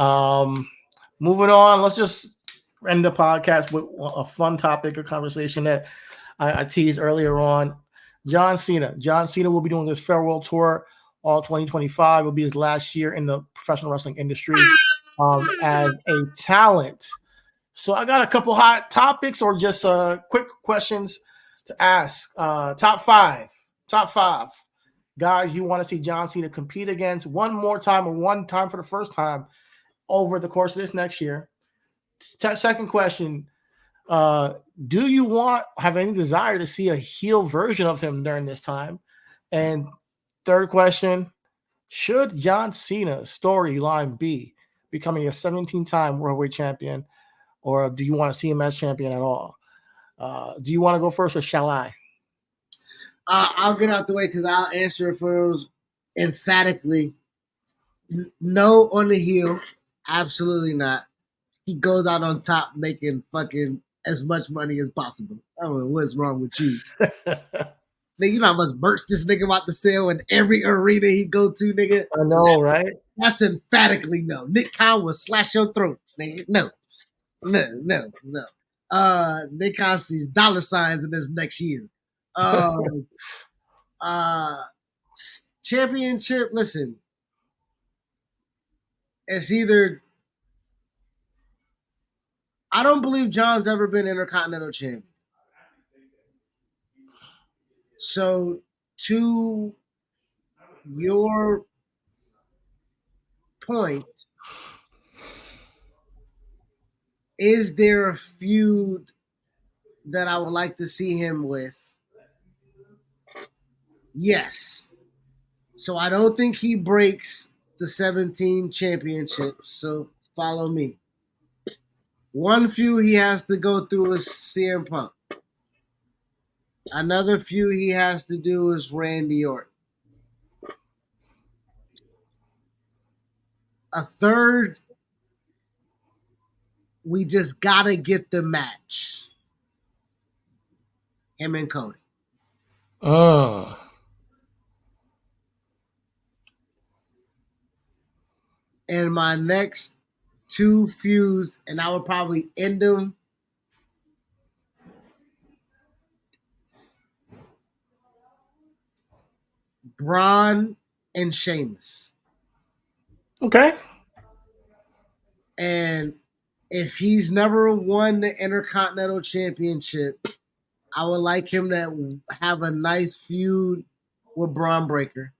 Moving on, let's just end the podcast with a fun topic or conversation that I teased earlier on. John Cena. John Cena will be doing this farewell tour all 2025. Will be his last year in the professional wrestling industry as a talent. So I got a couple hot topics or just quick questions to ask. Top five guys you want to see John Cena compete against one more time or one time for the first time over the course of this next year. Second question, do you have any desire to see a heel version of him during this time? And third question, should John Cena's storyline be becoming a 17-time worldweight champion, or do you want to see him as champion at all? Do you want to go first, or shall I? I'll get out the way because I'll answer for those emphatically. No on the heel. Absolutely not. He goes out on top making fucking as much money as possible. I don't know what's wrong with you. Nigga, you know how much merch this nigga about to sell in every arena he go to, nigga? I know, right? That's emphatically no. Nick Khan will slash your throat, nigga. No. Nick Khan sees dollar signs in this next year. Championship, listen. It's either I don't believe John's ever been Intercontinental Champion. So, to your point, is there a feud that I would like to see him with? Yes. So I don't think he breaks the 17 championships. So follow me. One feud he has to go through is CM Punk. Another feud he has to do is Randy Orton. A third, we just gotta get the match. Him and Cody. And my next two feuds, and I would probably end them. Braun and Sheamus. Okay. And if he's never won the Intercontinental Championship, I would like him to have a nice feud with Braun Breaker,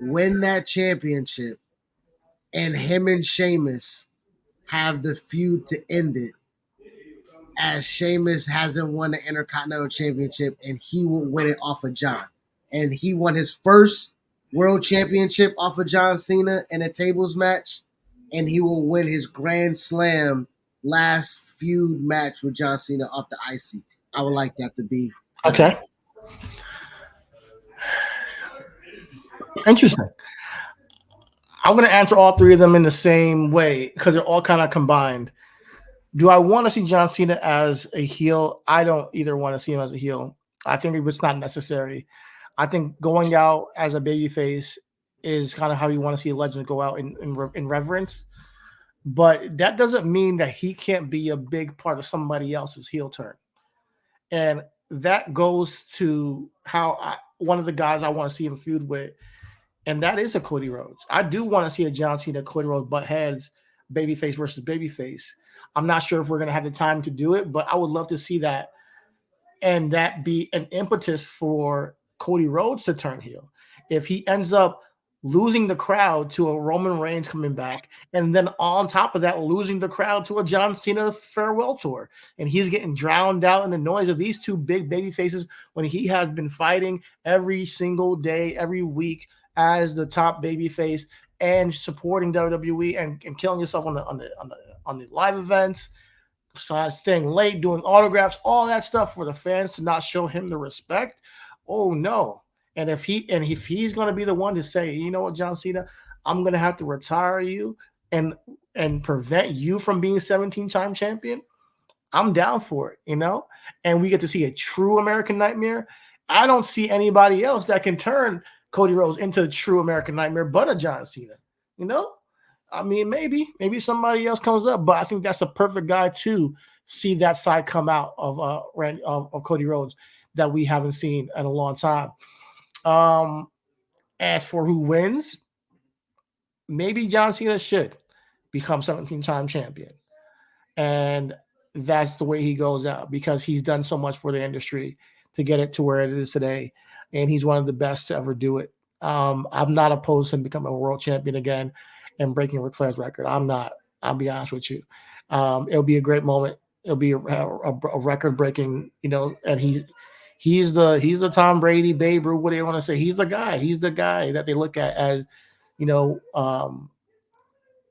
win that championship, and him and Sheamus have the feud to end it, as Sheamus hasn't won the Intercontinental Championship and he will win it off of John. And he won his first World Championship off of John Cena in a tables match, and he will win his Grand Slam last feud match with John Cena off the IC. I would like that to be. Okay. Interesting. I'm going to answer all three of them in the same way because they're all kind of combined. Do I want to see John Cena as a heel? I don't either want to see him as a heel. I think it's not necessary. I think going out as a babyface is kind of how you want to see a legend go out in reverence. But that doesn't mean that he can't be a big part of somebody else's heel turn. And that goes to how one of the guys I want to see him feud with, and that is a Cody Rhodes. I do want to see a John Cena, Cody Rhodes butt heads, babyface versus babyface. I'm not sure if we're going to have the time to do it, but I would love to see that, and that be an impetus for Cody Rhodes to turn heel. If he ends up losing the crowd to a Roman Reigns coming back, and then on top of that, losing the crowd to a John Cena farewell tour, and he's getting drowned out in the noise of these two big baby faces when he has been fighting every single day, every week as the top baby face and supporting WWE and killing yourself on the live events, staying late, doing autographs, all that stuff for the fans to not show him the respect. Oh no. And if he's going to be the one to say, you know what, John Cena, I'm going to have to retire you and prevent you from being 17-time champion, I'm down for it, and we get to see a true American Nightmare. I don't see anybody else that can turn Cody Rhodes into the true American Nightmare but a John Cena, I mean, maybe somebody else comes up, but I think that's the perfect guy to see that side come out of of Cody Rhodes that we haven't seen in a long time. Um, as for who wins, maybe John Cena should become 17-time champion. And that's the way he goes out because he's done so much for the industry to get it to where it is today. And he's one of the best to ever do it. I'm not opposed to him becoming a world champion again and breaking Ric Flair's record. I'm not. I'll be honest with you. It'll be a great moment. It'll be a record breaking, and he's the Tom Brady, Babe Ruth, what do you want to say? He's the guy. He's the guy that they look at as, you know, um,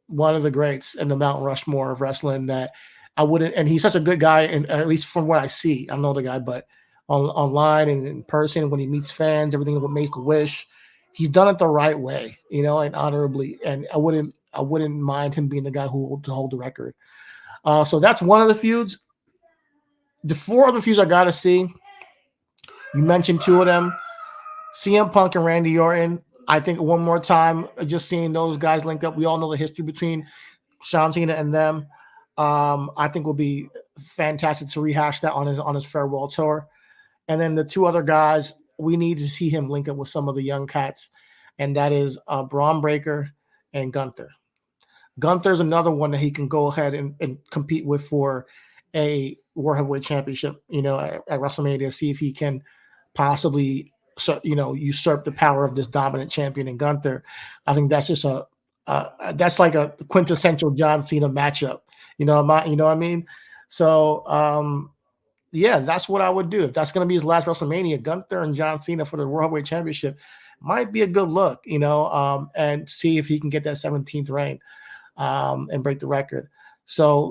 one of the greats in the Mount Rushmore of wrestling that I wouldn't, and he's such a good guy, and at least from what I see, I don't know the guy, but online and in person, when he meets fans, everything would make a wish. He's done it the right way, and honorably, and I wouldn't mind him being the guy who to hold the record. So that's one of the feuds. The four other feuds I gotta see. You mentioned two of them. CM Punk and Randy Orton. I think one more time, just seeing those guys linked up. We all know the history between John Cena and them. I think will be fantastic to rehash that on his farewell tour. And then the two other guys, we need to see him link up with some of the young cats, and that is Braun Breaker and Gunther. Gunther's another one that he can go ahead and compete with for a World Heavyweight Championship, at WrestleMania, see if he can possibly, usurp the power of this dominant champion in Gunther. I think that's just that's like a quintessential John Cena matchup. You know what I mean? So, yeah, that's what I would do. If that's going to be his last WrestleMania, Gunther and John Cena for the World Heavyweight Championship might be a good look, and see if he can get that 17th reign, and break the record. So